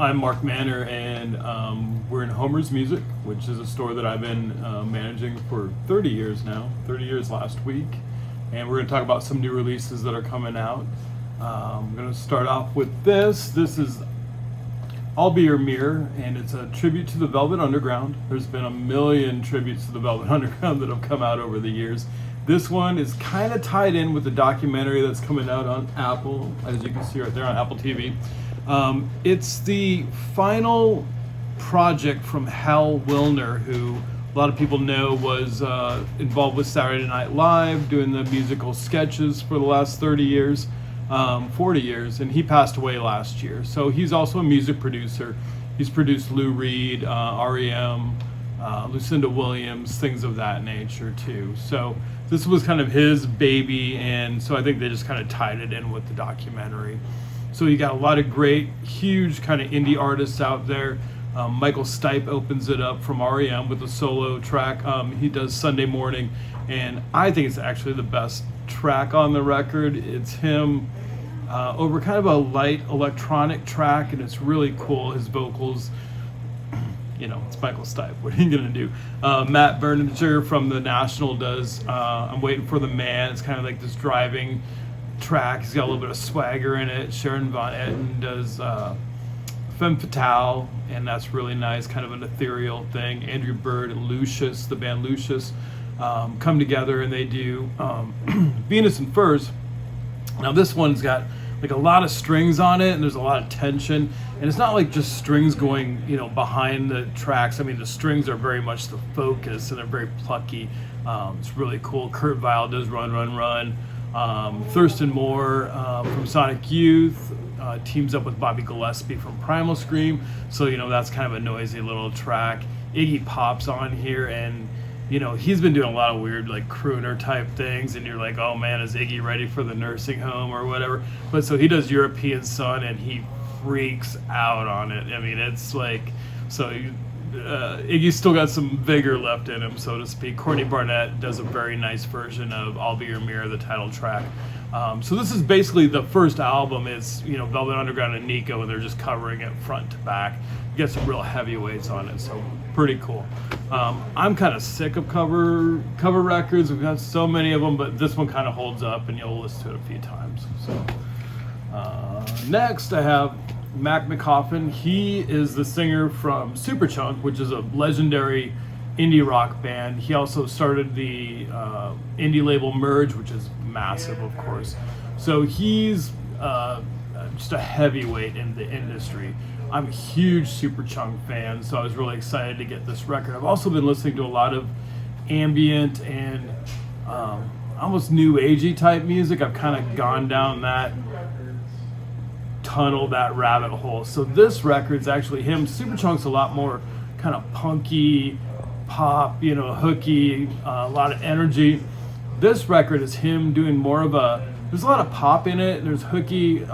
I'm MarQ Manner, and we're in Homer's Music, which is a store that I've been managing for 30 years now, 30 years last week. And we're going to talk about some new releases that are coming out. I'm going to start off with this. This is I'll Be Your Mirror, and it's a tribute to the Velvet Underground. There's been a million tributes to the Velvet Underground that have come out over the years. This one is kind of tied in with the documentary that's coming out on Apple, as you can see right there on Apple TV. It's the final project from Hal Willner, who a lot of people know was involved with Saturday Night Live, doing the musical sketches for the last 30 years, 40 years, and he passed away last year. So he's also a music producer. He's produced Lou Reed, REM, Lucinda Williams, things of that nature too. So this was kind of his baby, and so I think they just kind of tied it in with the documentary. So you got a lot of great, huge kind of indie artists out there. Michael Stipe opens it up from REM with a solo track. He does Sunday Morning, and I think it's actually the best track on the record. It's him over kind of a light electronic track, and it's really cool. His vocals, you know, it's Michael Stipe. What are you gonna do? Matt Berninger from The National does I'm Waiting for the Man. It's kind of like this driving track. He's got a little bit of swagger in it. Sharon Von Etten does Femme Fatale, and that's really nice, kind of an ethereal thing. Andrew Bird and Lucius, the band Lucius, come together and they do Venus and Furs. Now this one's got like a lot of strings on it, and there's a lot of tension, and it's not like just strings going, you know, behind the tracks. I mean, the strings are very much the focus, and they're very plucky. It's really cool. Kurt Vile does Run Run Run. Thurston Moore from Sonic Youth teams up with Bobby Gillespie from Primal Scream, so you know that's kind of a noisy little track. Iggy Pop's on here, and you know he's been doing a lot of weird like crooner type things, and you're like, oh man, is Iggy ready for the nursing home or whatever? But so he does European Sun, and he freaks out on it. I mean, it's like, so Iggy's still got some vigor left in him, so to speak. Courtney Barnett does a very nice version of I'll Be Your Mirror, the title track. So this is basically the first album. It's, you know, Velvet Underground and Nico, and they're just covering it front to back. You get some real heavyweights on it, so pretty cool. I'm kind of sick of cover records. We've got so many of them, but this one kind of holds up, and you'll listen to it a few times. So next I have Mac McCoffin. He is the singer from Superchunk, which is a legendary indie rock band. He also started the indie label Merge, which is massive, of course. So he's just a heavyweight in the industry. I'm a huge Superchunk fan, so I was really excited to get this record. I've also been listening to a lot of ambient and almost new agey type music. I've kind of gone down that tunnel, that rabbit hole. So this record's actually him. Superchunk's a lot more kind of punky, pop, you know, hooky, a lot of energy. This record is him doing more of there's a lot of pop in it, there's hooky,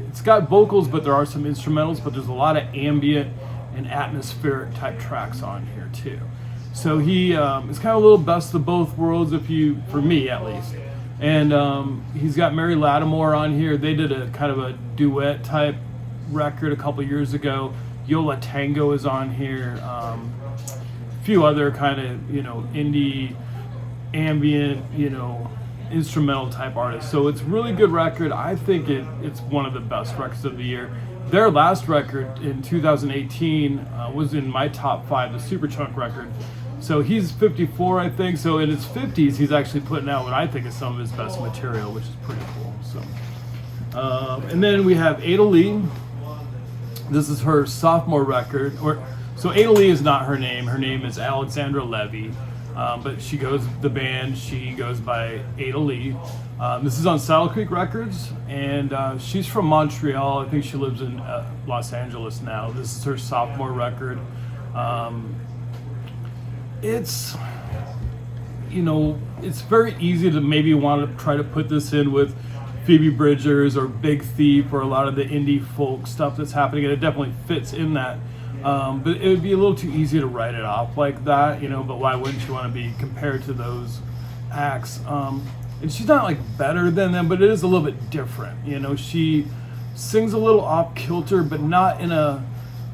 it's got vocals, but there are some instrumentals, but there's a lot of ambient and atmospheric type tracks on here too. So he it's kind of a little best of both worlds, for me at least. And he's got Mary Lattimore on here. They did a kind of a duet type record a couple years ago. Yola Tango is on here. A few other kind of, you know, indie, ambient, you know, instrumental type artists. So it's a really good record. I think it's one of the best records of the year. Their last record in 2018 was in my top 5, the Superchunk record. So he's 54, I think. So in his 50s, he's actually putting out what I think is some of his best material, which is pretty cool. So, and then we have Ada Lee. This is her sophomore record. So Ada Lee is not her name. Her name is Alexandra Levy, but she goes by Ada Lee. This is on Saddle Creek Records, and she's from Montreal. I think she lives in Los Angeles now. This is her sophomore record. It's, you know, it's very easy to maybe want to try to put this in with Phoebe Bridgers or Big Thief or a lot of the indie folk stuff that's happening, and it definitely fits in that. But it would be a little too easy to write it off like that, you know, but why wouldn't you want to be compared to those acts? And she's not like better than them, but it is a little bit different. You know, she sings a little off kilter, but not in a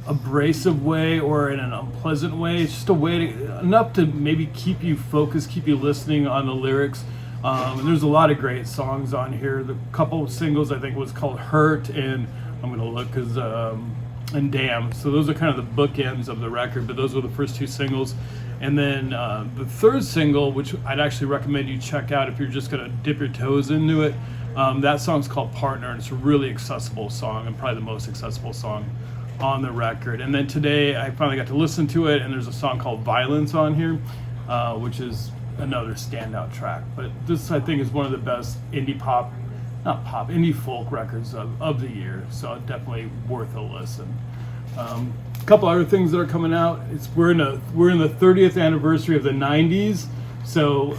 abrasive way or in an unpleasant way. It's just a way to, enough to maybe keep you focused, keep you listening on the lyrics. And there's a lot of great songs on here. The couple of singles I think was called Hurt and I'm gonna look because and Damn. So those are kind of the bookends of the record, but those were the first two singles. And then the third single, which I'd actually recommend you check out if you're just gonna dip your toes into it, that song's called Partner, and it's a really accessible song and probably the most accessible song on the record. And then today I finally got to listen to it, and there's a song called Violence on here, which is another standout track. But this I think is one of the best indie folk records of the year, so definitely worth a listen. A couple other things that are coming out. We're in the 30th anniversary of the 90s, so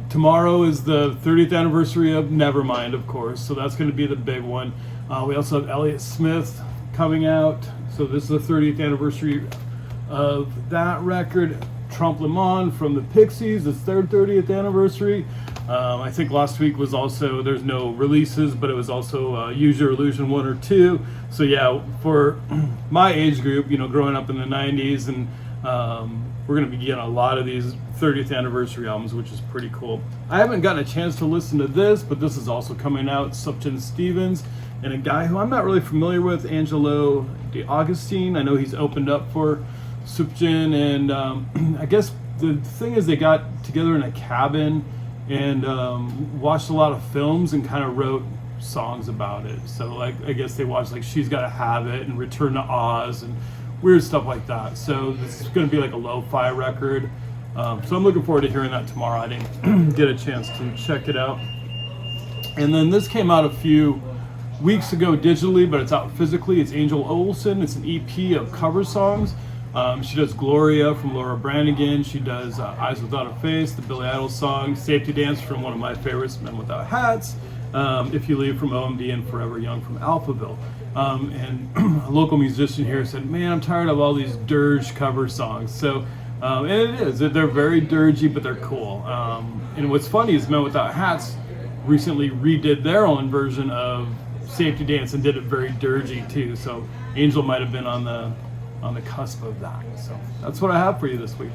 tomorrow is the 30th anniversary of Nevermind, of course, so that's going to be the big one. We also have Elliott Smith coming out, so this is the 30th anniversary of that record. Trompe Le Monde from the Pixies, it's their 30th anniversary. I think last week was also, there's no releases, but it was also Use Your Illusion 1 or 2. So yeah, for my age group, growing up in the 90s, and we're going to be getting a lot of these 30th anniversary albums, which is pretty cool. I haven't gotten a chance to listen to this, but this is also coming out, Sufjan Stevens, and a guy who I'm not really familiar with, Angelo de Augustine. I know he's opened up for Superchunk, and I guess the thing is they got together in a cabin and watched a lot of films and kind of wrote songs about it. So I guess they watched She's Gotta Have It and Return to Oz and weird stuff like that. So this is going to be like a lo-fi record. So I'm looking forward to hearing that tomorrow. I didn't get a chance to check it out. And then this came out a few weeks ago digitally, but it's out physically. It's Angel Olson. It's an EP of cover songs. She does Gloria from Laura Branigan. She does Eyes Without a Face, the Billy Idol song, Safety Dance from one of my favorites, Men Without Hats, If You Leave from OMD, and Forever Young from Alphaville. And a local musician here said, man, I'm tired of all these dirge cover songs. So, and it is. They're very dirgy, but they're cool. And what's funny is Men Without Hats recently redid their own version of Safety Dance and did it very dirgy too. So Angel might have been on the cusp of that. So that's what I have for you this week.